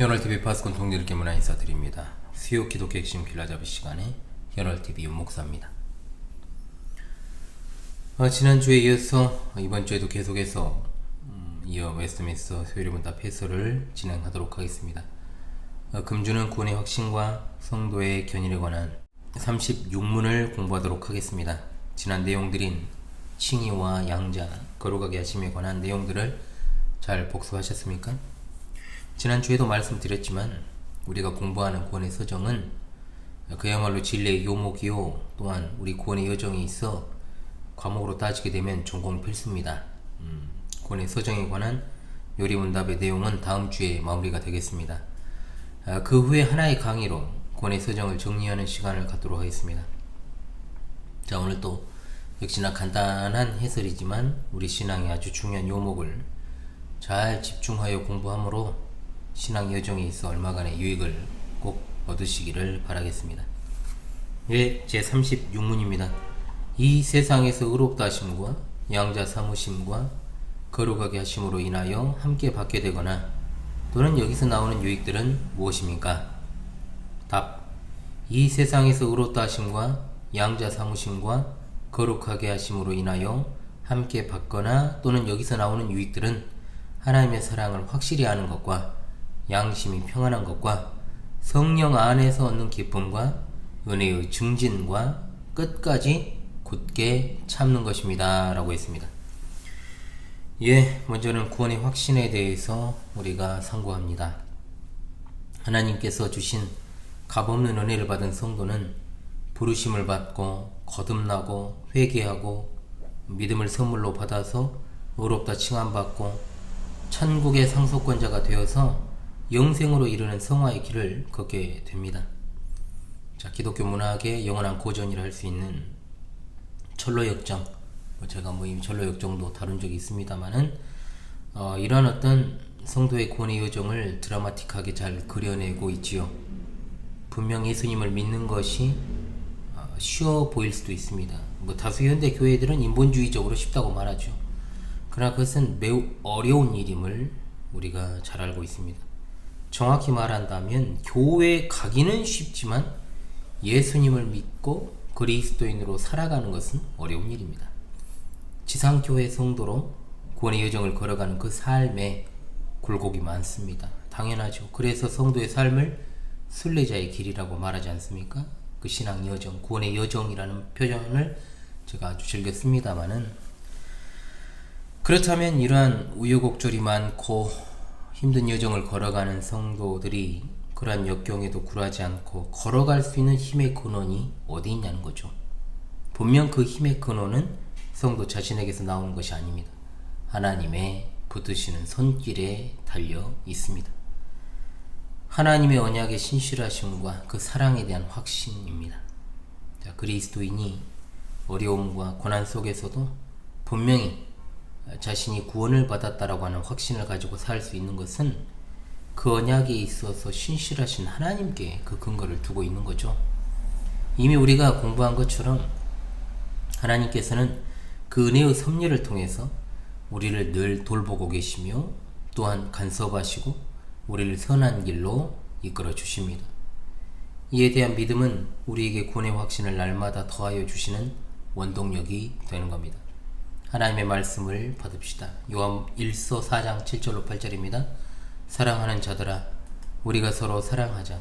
현월TV 파스콘 통일교 문화 인사드립니다. 수요 기독교 핵심 길라잡이 시간에 현월TV 윤목사입니다. 지난주에 이어서 이번 주에도 계속해서 이어 웨스트민스터 소요리문답 해설을 진행하도록 하겠습니다. 금주는 구원의 확신과 성도의 견인에 관한 36문을 공부하도록 하겠습니다. 지난 내용들인 칭의와 양자, 거룩하게 하심에 관한 내용들을 잘 복습하셨습니까? 지난주에도 말씀드렸지만 우리가 공부하는 구원의 서정은 그야말로 진리의 요목이요, 또한 우리 구원의 여정에 있어 과목으로 따지게 되면 전공 필수입니다. 구원의 서정에 관한 요리문답의 내용은 다음 주에 마무리가 되겠습니다. 그 후에 하나의 강의로 구원의 서정을 정리하는 시간을 갖도록 하겠습니다. 자, 오늘 또 역시나 간단한 해설이지만 우리 신앙의 아주 중요한 요목을 잘 집중하여 공부함으로 신앙 여정에 있어 얼마간의 유익을 꼭 얻으시기를 바라겠습니다. 예, 제36문입니다. 이 세상에서 의롭다 하심과 양자 삼으심과 거룩하게 하심으로 인하여 함께 받게 되거나 또는 여기서 나오는 유익들은 무엇입니까? 답. 이 세상에서 의롭다 하심과 양자 삼으심과 거룩하게 하심으로 인하여 함께 받거나 또는 여기서 나오는 유익들은 하나님의 사랑을 확실히 아는 것과 양심이 평안한 것과 성령 안에서 얻는 기쁨과 은혜의 증진과 끝까지 굳게 참는 것입니다. 라고 했습니다. 예, 먼저는 구원의 확신에 대해서 우리가 상고합니다. 하나님께서 주신 값없는 은혜를 받은 성도는 부르심을 받고 거듭나고 회개하고 믿음을 선물로 받아서 의롭다 칭함받고 천국의 상속권자가 되어서 영생으로 이르는 성화의 길을 걷게 됩니다. 자, 기독교 문학의 영원한 고전이라 할 수 있는 철로역정, 제가 이미 철로역정도 다룬 적이 있습니다만은 이러한 어떤 성도의 구원의 여정을 드라마틱하게 잘 그려내고 있지요. 분명 예수님을 믿는 것이 쉬워 보일 수도 있습니다. 다수 현대 교회들은 인본주의적으로 쉽다고 말하죠. 그러나 그것은 매우 어려운 일임을 우리가 잘 알고 있습니다. 정확히 말한다면 교회에 가기는 쉽지만 예수님을 믿고 그리스도인으로 살아가는 것은 어려운 일입니다. 지상교회 성도로 구원의 여정을 걸어가는 그 삶에 굴곡이 많습니다. 당연하죠. 그래서 성도의 삶을 순례자의 길이라고 말하지 않습니까? 그 신앙 여정, 구원의 여정이라는 표현을 제가 아주 즐겼습니다만은, 그렇다면 이러한 우여곡절이 많고 힘든 여정을 걸어가는 성도들이 그러한 역경에도 굴하지 않고 걸어갈 수 있는 힘의 근원이 어디 있냐는 거죠. 분명 그 힘의 근원은 성도 자신에게서 나오는 것이 아닙니다. 하나님의 붙드시는 손길에 달려 있습니다. 하나님의 언약의 신실하심과 그 사랑에 대한 확신입니다. 자, 그리스도인이 어려움과 고난 속에서도 분명히 자신이 구원을 받았다라고 하는 확신을 가지고 살 수 있는 것은 그 언약에 있어서 신실하신 하나님께 그 근거를 두고 있는 거죠. 이미 우리가 공부한 것처럼 하나님께서는 그 은혜의 섭리를 통해서 우리를 늘 돌보고 계시며 또한 간섭하시고 우리를 선한 길로 이끌어 주십니다. 이에 대한 믿음은 우리에게 구원의 확신을 날마다 더하여 주시는 원동력이 되는 겁니다. 하나님의 말씀을 받읍시다. 요한 1서 4장 7절로 8절입니다. 사랑하는 자들아, 우리가 서로 사랑하자.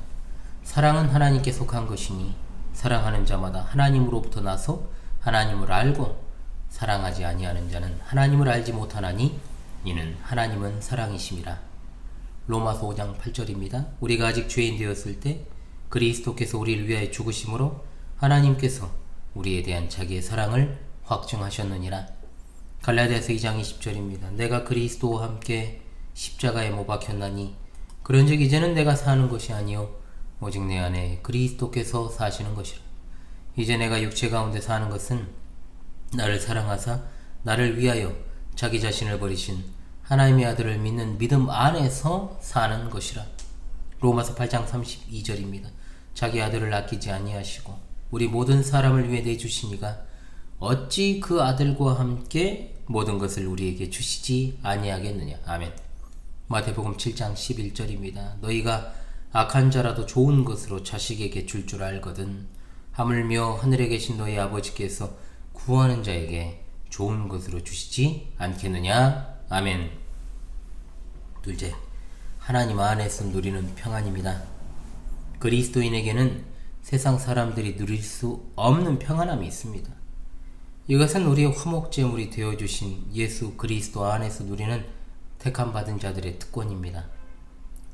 사랑은 하나님께 속한 것이니 사랑하는 자마다 하나님으로부터 나서 하나님을 알고 사랑하지 아니하는 자는 하나님을 알지 못하나니 이는 하나님은 사랑이심이라. 로마서 5장 8절입니다. 우리가 아직 죄인 되었을 때 그리스도께서 우리를 위하여 죽으심으로 하나님께서 우리에 대한 자기의 사랑을 확증하셨느니라. 갈라디아서 2장 20절입니다. 내가 그리스도와 함께 십자가에 못 박혔나니 그런즉 이제는 내가 사는 것이 아니요 오직 내 안에 그리스도께서 사시는 것이라. 이제 내가 육체 가운데 사는 것은 나를 사랑하사 나를 위하여 자기 자신을 버리신 하나님의 아들을 믿는 믿음 안에서 사는 것이라. 로마서 8장 32절입니다. 자기 아들을 아끼지 아니하시고 우리 모든 사람을 위해 내주시니가 어찌 그 아들과 함께 모든 것을 우리에게 주시지 아니하겠느냐. 아멘. 마태복음 7장 11절입니다. 너희가 악한 자라도 좋은 것으로 자식에게 줄 줄 알거든 하물며 하늘에 계신 너희 아버지께서 구하는 자에게 좋은 것으로 주시지 않겠느냐. 아멘. 둘째, 하나님 안에서 누리는 평안입니다. 그리스도인에게는 세상 사람들이 누릴 수 없는 평안함이 있습니다. 이것은 우리의 화목제물이 되어주신 예수 그리스도 안에서 누리는 택함받은 자들의 특권입니다.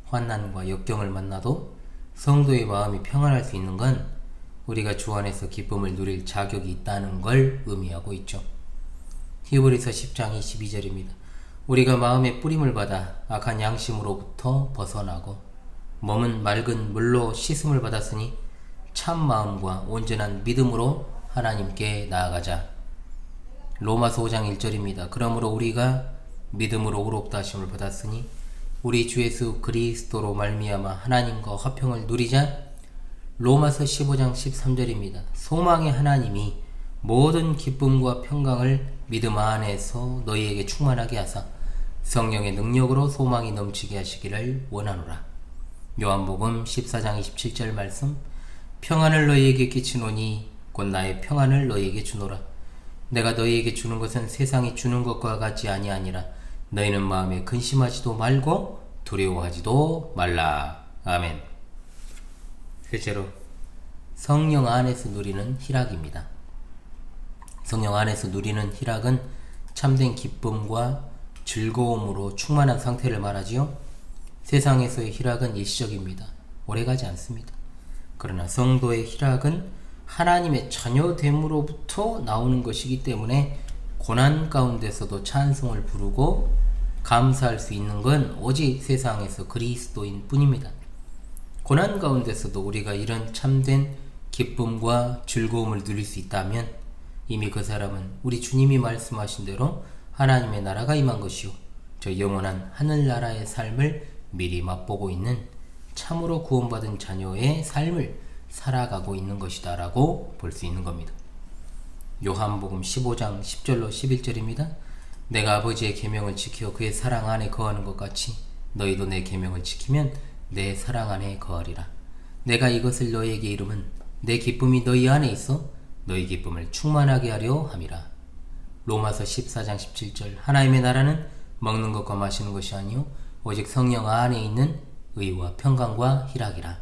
환난과 역경을 만나도 성도의 마음이 평안할 수 있는 건 우리가 주 안에서 기쁨을 누릴 자격이 있다는 걸 의미하고 있죠. 히브리서 10장 22절입니다. 우리가 마음의 뿌림을 받아 악한 양심으로부터 벗어나고 몸은 맑은 물로 씻음을 받았으니 참 마음과 온전한 믿음으로 하나님께 나아가자. 로마서 5장 1절입니다. 그러므로 우리가 믿음으로 의롭다 하심을 받았으니 우리 주 예수 그리스도로 말미암아 하나님과 화평을 누리자. 로마서 15장 13절입니다. 소망의 하나님이 모든 기쁨과 평강을 믿음 안에서 너희에게 충만하게 하사 성령의 능력으로 소망이 넘치게 하시기를 원하노라. 요한복음 14장 27절 말씀. 평안을 너희에게 끼치노니 곧 나의 평안을 너희에게 주노라. 내가 너희에게 주는 것은 세상이 주는 것과 같이 아니하니라. 너희는 마음에 근심하지도 말고 두려워하지도 말라. 아멘. 셋째로, 성령 안에서 누리는 희락입니다. 성령 안에서 누리는 희락은 참된 기쁨과 즐거움으로 충만한 상태를 말하지요. 세상에서의 희락은 일시적입니다. 오래가지 않습니다. 그러나 성도의 희락은 하나님의 자녀됨으로부터 나오는 것이기 때문에 고난 가운데서도 찬송을 부르고 감사할 수 있는 건 오직 세상에서 그리스도인 뿐입니다. 고난 가운데서도 우리가 이런 참된 기쁨과 즐거움을 누릴 수 있다면 이미 그 사람은 우리 주님이 말씀하신 대로 하나님의 나라가 임한 것이요 저 영원한 하늘나라의 삶을 미리 맛보고 있는 참으로 구원받은 자녀의 삶을 살아가고 있는 것이다 라고 볼 수 있는 겁니다. 요한복음 15장 10절로 11절입니다. 내가 아버지의 계명을 지켜 그의 사랑 안에 거하는 것 같이 너희도 내 계명을 지키면 내 사랑 안에 거하리라. 내가 이것을 너희에게 이름은 내 기쁨이 너희 안에 있어 너희 기쁨을 충만하게 하려 함이라. 로마서 14장 17절. 하나님의 나라는 먹는 것과 마시는 것이 아니요 오직 성령 안에 있는 의와 평강과 희락이라.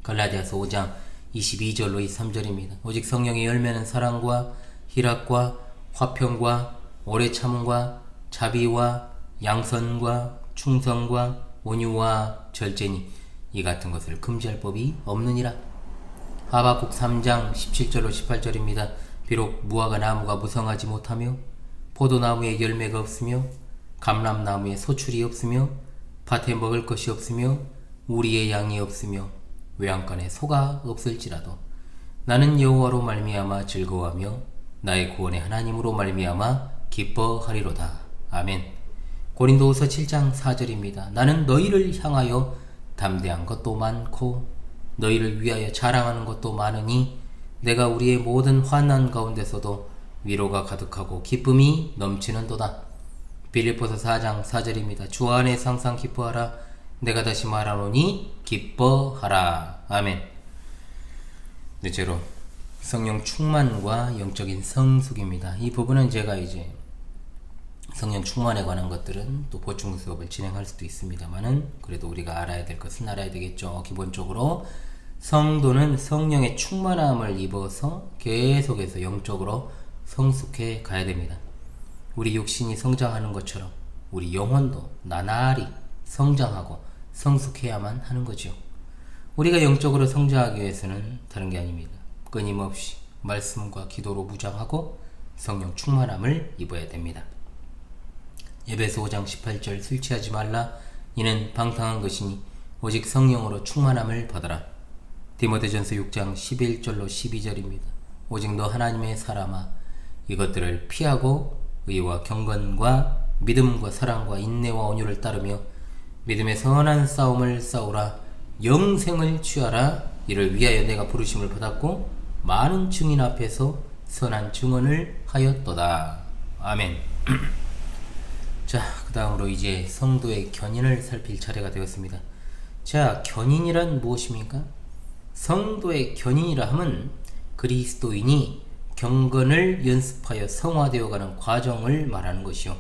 갈라디아서 5장 22절로 23절입니다. 오직 성령의 열매는 사랑과 희락과 화평과 오래 참음과 자비와 양선과 충성과 온유와 절제니 이 같은 것을 금지할 법이 없느니라. 하박국 3장 17절로 18절입니다. 비록 무화과 나무가 무성하지 못하며 포도나무에 열매가 없으며 감람나무에 소출이 없으며 밭에 먹을 것이 없으며 우리의 양이 없으며 외양간에 소가 없을지라도 나는 여호와로 말미암아 즐거워하며 나의 구원의 하나님으로 말미암아 기뻐하리로다. 아멘. 고린도후서 7장 4절입니다. 나는 너희를 향하여 담대한 것도 많고 너희를 위하여 자랑하는 것도 많으니 내가 우리의 모든 환난 가운데서도 위로가 가득하고 기쁨이 넘치는도다. 빌립보서 4장 4절입니다. 주 안에서 항상 기뻐하라. 내가 다시 말하노니 기뻐하라. 아멘. 넷째로, 성령 충만과 영적인 성숙입니다. 이 부분은 제가 이제 성령 충만에 관한 것들은 또 보충 수업을 진행할 수도 있습니다만은 그래도 우리가 알아야 될 것은 알아야 되겠죠. 기본적으로 성도는 성령의 충만함을 입어서 계속해서 영적으로 성숙해 가야 됩니다. 우리 육신이 성장하는 것처럼 우리 영혼도 나날이 성장하고 성숙해야만 하는 거죠. 우리가 영적으로 성장하기 위해서는 다른 게 아닙니다. 끊임없이 말씀과 기도로 무장하고 성령 충만함을 입어야 됩니다. 에베소 5장 18절. 술 취하지 말라. 이는 방탕한 것이니 오직 성령으로 충만함을 받아라. 디모데전서 6장 11절로 12절입니다. 오직 너 하나님의 사람아 이것들을 피하고 의와 경건과 믿음과 사랑과 인내와 온유를 따르며 믿음의 선한 싸움을 싸우라. 영생을 취하라. 이를 위하여 내가 부르심을 받았고 많은 증인 앞에서 선한 증언을 하였도다. 아멘. 자, 그 다음으로 이제 성도의 견인을 살필 차례가 되었습니다. 자, 견인이란 무엇입니까? 성도의 견인이라 함은 그리스도인이 경건을 연습하여 성화되어가는 과정을 말하는 것이요,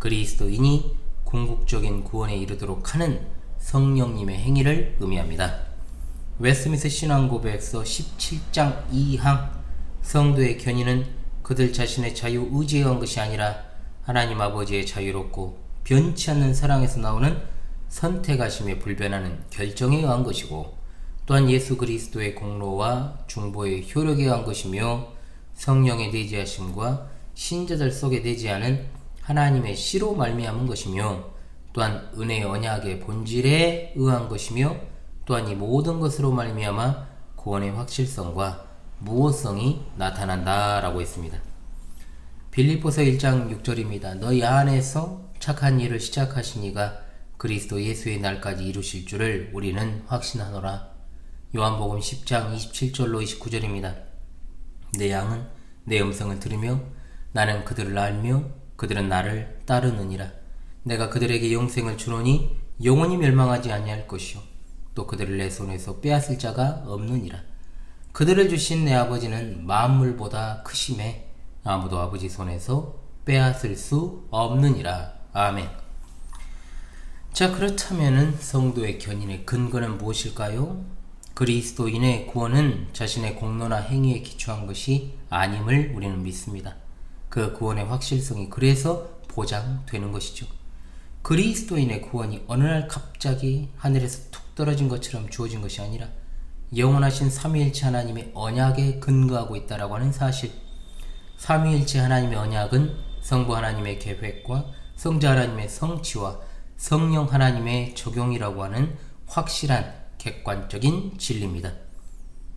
그리스도인이 궁극적인 구원에 이르도록 하는 성령님의 행위를 의미합니다. 웨스트민스터 신앙고백서 17장 2항, 성도의 견인은 그들 자신의 자유 의지에 의한 것이 아니라 하나님 아버지의 자유롭고 변치 않는 사랑에서 나오는 선택하심에 불변하는 결정에 의한 것이고, 또한 예수 그리스도의 공로와 중보의 효력에 의한 것이며, 성령의 내재하심과 신자들 속에 내재하는 하나님의 씨로 말미암은 것이며, 또한 은혜의 언약의 본질에 의한 것이며, 또한 이 모든 것으로 말미암아 구원의 확실성과 무호성이 나타난다 라고 했습니다. 빌립보서 1장 6절입니다. 너희 안에서 착한 일을 시작하신 이가 그리스도 예수의 날까지 이루실 줄을 우리는 확신하노라. 요한복음 10장 27절로 29절입니다. 내 양은 내 음성을 들으며 나는 그들을 알며 그들은 나를 따르느니라. 내가 그들에게 영생을 주노니 영원히 멸망하지 아니할 것이요 또 그들을 내 손에서 빼앗을 자가 없느니라. 그들을 주신 내 아버지는 만물보다 크심에 아무도 아버지 손에서 빼앗을 수 없느니라. 아멘. 자, 그렇다면은 성도의 견인의 근거는 무엇일까요? 그리스도인의 구원은 자신의 공로나 행위에 기초한 것이 아님을 우리는 믿습니다. 그 구원의 확실성이 그래서 보장되는 것이죠. 그리스도인의 구원이 어느 날 갑자기 하늘에서 툭 떨어진 것처럼 주어진 것이 아니라 영원하신 삼위일체 하나님의 언약에 근거하고 있다라고 하는 사실. 삼위일체 하나님의 언약은 성부 하나님의 계획과 성자 하나님의 성취와 성령 하나님의 적용이라고 하는 확실한 객관적인 진리입니다.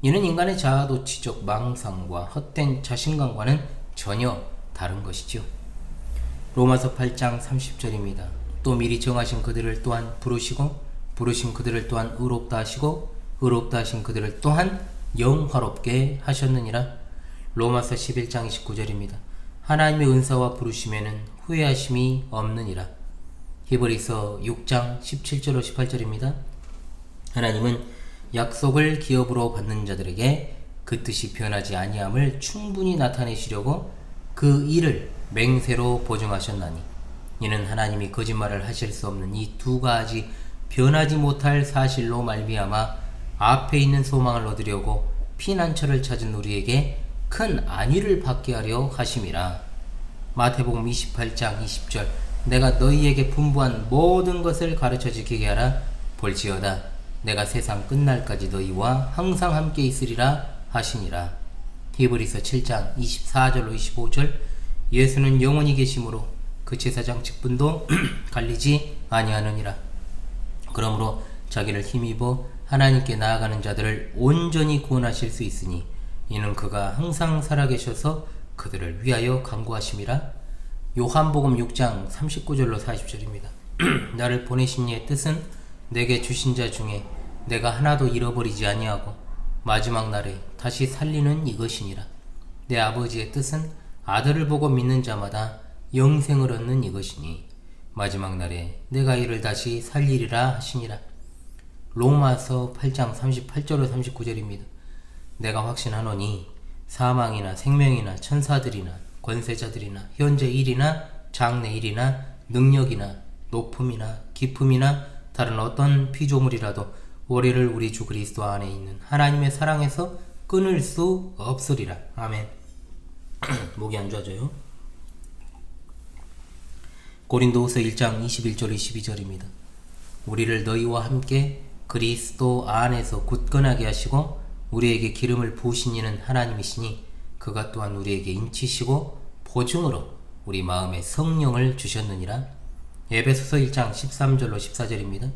이는 인간의 자아도취적 망상과 헛된 자신감과는 전혀 다른 것이죠. 로마서 8장 30절입니다. 또 미리 정하신 그들을 또한 부르시고 부르신 그들을 또한 의롭다 하시고 의롭다 하신 그들을 또한 영화롭게 하셨느니라. 로마서 11장 29절입니다. 하나님의 은사와 부르심에는 후회하심이 없느니라. 히브리서 6장 17절로 18절입니다. 하나님은 약속을 기업으로 받는 자들에게 그 뜻이 변하지 아니함을 충분히 나타내시려고 그 일을 맹세로 보증하셨나니, 이는 하나님이 거짓말을 하실 수 없는 이 두 가지 변하지 못할 사실로 말미암아 앞에 있는 소망을 얻으려고 피난처를 찾은 우리에게 큰 안위를 받게 하려 하심이라. 마태복음 28장 20절, 내가 너희에게 분부한 모든 것을 가르쳐 지키게 하라. 볼지어다 내가 세상 끝날까지 너희와 항상 함께 있으리라 하시니라. 히브리서 7장 24절로 25절, 예수는 영원히 계심으로 그 제사장 직분도 갈리지 아니하느니라. 그러므로 자기를 힘입어 하나님께 나아가는 자들을 온전히 구원하실 수 있으니, 이는 그가 항상 살아계셔서 그들을 위하여 간구하심이라. 요한복음 6장 39절로 40절입니다. 나를 보내신 이의 뜻은 내게 주신 자 중에 내가 하나도 잃어버리지 아니하고 마지막 날에 다시 살리는 이것이니라. 내 아버지의 뜻은 아들을 보고 믿는 자마다 영생을 얻는 이것이니 마지막 날에 내가 이를 다시 살리리라 하시니라. 로마서 8장 38절로 39절입니다. 내가 확신하노니 사망이나 생명이나 천사들이나 권세자들이나 현재 일이나 장래 일이나 능력이나 높음이나 깊음이나 다른 어떤 피조물이라도 우리를 우리 주 그리스도 안에 있는 하나님의 사랑에서 끊을 수 없으리라. 아멘. 목이 안 좋아져요. 고린도후서 1장 21절 22절입니다. 우리를 너희와 함께 그리스도 안에서 굳건하게 하시고 우리에게 기름을 부으신 이는 하나님이시니 그가 또한 우리에게 인치시고 보증으로 우리 마음에 성령을 주셨느니라. 에베소서 1장 13절로 14절입니다.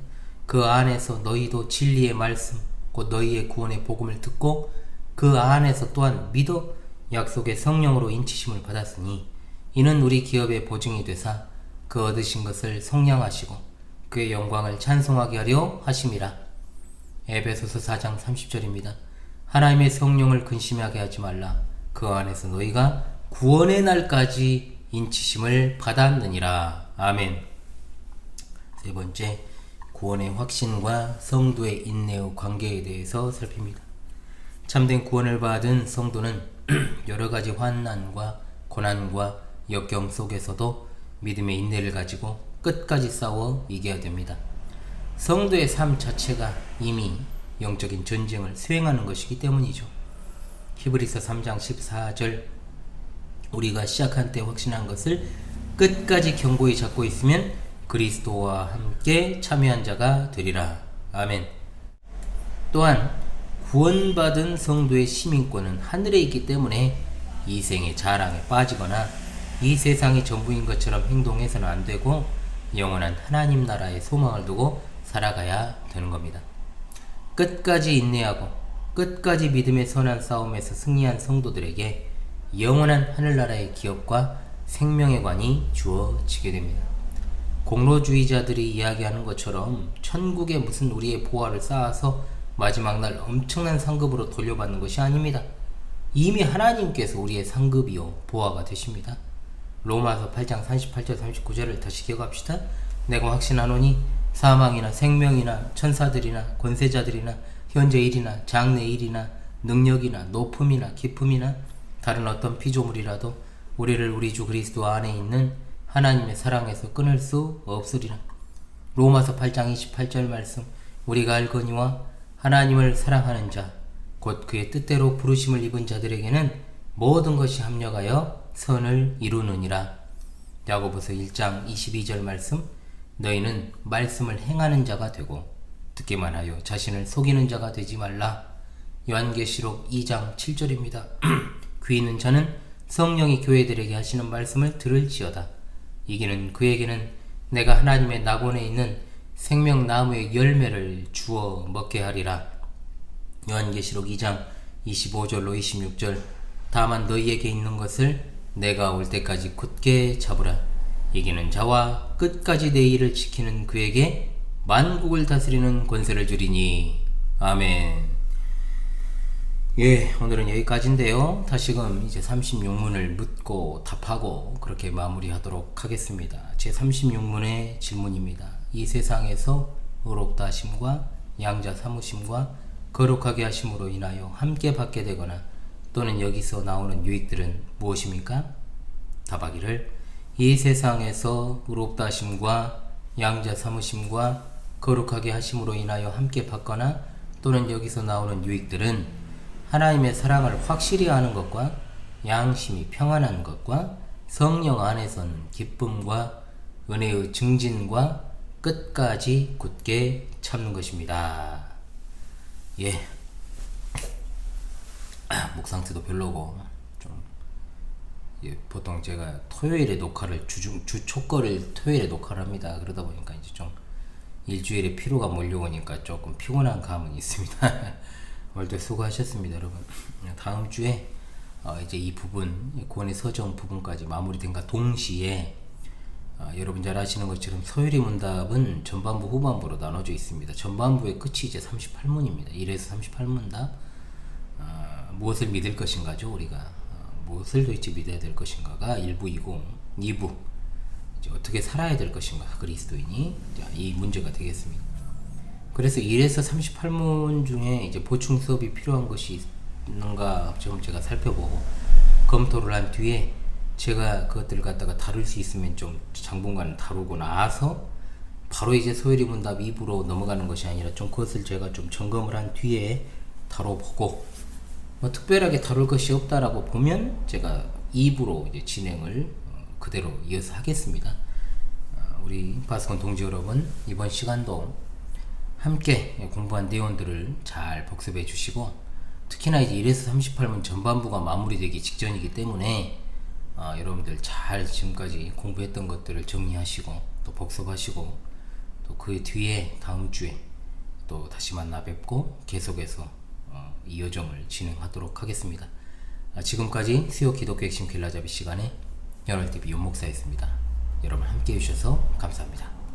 그 안에서 너희도 진리의 말씀 곧 너희의 구원의 복음을 듣고 그 안에서 또한 믿어 약속의 성령으로 인치심을 받았으니, 이는 우리 기업의 보증이 되사 그 얻으신 것을 성량하시고 그의 영광을 찬송하게 하려 하심이라. 에베소서 4장 30절입니다. 하나님의 성령을 근심하게 하지 말라. 그 안에서 너희가 구원의 날까지 인치심을 받았느니라. 아멘. 세 번째, 구원의 확신과 성도의 인내의 관계에 대해서 살핍니다. 참된 구원을 받은 성도는 여러가지 환난과 고난과 역경 속에서도 믿음의 인내를 가지고 끝까지 싸워 이겨야 됩니다. 성도의 삶 자체가 이미 영적인 전쟁을 수행하는 것이기 때문이죠. 히브리서 3장 14절, 우리가 시작한 때 확신한 것을 끝까지 견고히 잡고 있으면 그리스도와 함께 참여한 자가 되리라. 아멘. 또한 구원받은 성도의 시민권은 하늘에 있기 때문에 이 생의 자랑에 빠지거나 이 세상이 전부인 것처럼 행동해서는 안 되고 영원한 하나님 나라의 소망을 두고 살아가야 되는 겁니다. 끝까지 인내하고 끝까지 믿음의 선한 싸움에서 승리한 성도들에게 영원한 하늘나라의 기업과 생명의 관이 주어지게 됩니다. 공로주의자들이 이야기하는 것처럼 천국에 무슨 우리의 보화를 쌓아서 마지막 날 엄청난 상급으로 돌려받는 것이 아닙니다. 이미 하나님께서 우리의 상급이요 보화가 되십니다. 로마서 8장 38절 39절을 다시 기억합시다. 내가 확신하노니 사망이나 생명이나 천사들이나 권세자들이나 현재 일이나 장래 일이나 능력이나 높음이나 깊음이나 다른 어떤 피조물이라도 우리를 우리 주 그리스도 안에 있는 하나님의 사랑에서 끊을 수 없으리라. 로마서 8장 28절 말씀, 우리가 알거니와 하나님을 사랑하는 자 곧 그의 뜻대로 부르심을 입은 자들에게는 모든 것이 합력하여 선을 이루느니라. 야고보서 1장 22절 말씀, 너희는 말씀을 행하는 자가 되고 듣기만 하여 자신을 속이는 자가 되지 말라. 요한계시록 2장 7절입니다. 귀 있는 자는 성령이 교회들에게 하시는 말씀을 들을지어다. 이기는 그에게는 내가 하나님의 낙원에 있는 생명나무의 열매를 주어 먹게 하리라. 요한계시록 2장 25절로 26절, 다만 너희에게 있는 것을 내가 올 때까지 굳게 잡으라. 이기는 자와 끝까지 내 일을 지키는 그에게 만국을 다스리는 권세를 주리니. 아멘. 예, 오늘은 여기까지인데요. 다시금 이제 36문을 묻고 답하고 그렇게 마무리하도록 하겠습니다. 제 36문의 질문입니다. 이 세상에서 의롭다 하심과 양자 삼으심과 거룩하게 하심으로 인하여 함께 받게 되거나 또는 여기서 나오는 유익들은 무엇입니까? 답하기를, 이 세상에서 의롭다 하심과 양자 삼으심과 거룩하게 하심으로 인하여 함께 받거나 또는 여기서 나오는 유익들은 하나님의 사랑을 확실히 아는 것과 양심이 평안한 것과 성령 안에서는 기쁨과 은혜의 증진과 끝까지 굳게 참는 것입니다. 예, 목 상태도 별로고 좀, 예, 보통 제가 토요일에 녹화를 주 초거를 토요일에 녹화를 합니다. 그러다 보니까 이제 좀 일주일에 피로가 몰려오니까 조금 피곤한 감은 있습니다. 오늘도 수고하셨습니다, 여러분. 다음 주에 이제 이 부분, 구원의 서정 부분까지 마무리된과 동시에 여러분 잘 아시는 것처럼 소요리 문답은 전반부 후반부로 나눠져 있습니다. 전반부의 끝이 이제 38문입니다. 1에서 38문 답. 무엇을 믿을 것인가죠, 우리가. 무엇을 도대체 믿어야 될 것인가가 1부이고, 2부 이제 어떻게 살아야 될 것인가, 그리스도인이. 자, 이 문제가 되겠습니다. 그래서 1에서 38문 중에 이제 보충 수업이 필요한 것이 있는가 좀 제가 살펴보고 검토를 한 뒤에 제가 그것들을 갖다가 다룰 수 있으면 좀 당분간 다루고 나서 바로 이제 소요리 문답 2부로 넘어가는 것이 아니라 좀 그것을 제가 좀 점검을 한 뒤에 다뤄보고, 뭐 특별하게 다룰 것이 없다라고 보면 제가 2부로 이제 진행을 그대로 이어서 하겠습니다. 우리 바스콘 동지 여러분, 이번 시간도 함께 공부한 내용들을 잘 복습해 주시고, 특히나 이제 1에서 38문 전반부가 마무리되기 직전이기 때문에 여러분들 잘 지금까지 공부했던 것들을 정리하시고 또 복습하시고 또 그 뒤에 다음 주에 또 다시 만나 뵙고 계속해서 이 여정을 진행하도록 하겠습니다. 지금까지 수요 기독교 핵심 길라잡이 시간에 연월TV 윤목사였습니다. 여러분 함께 해주셔서 감사합니다.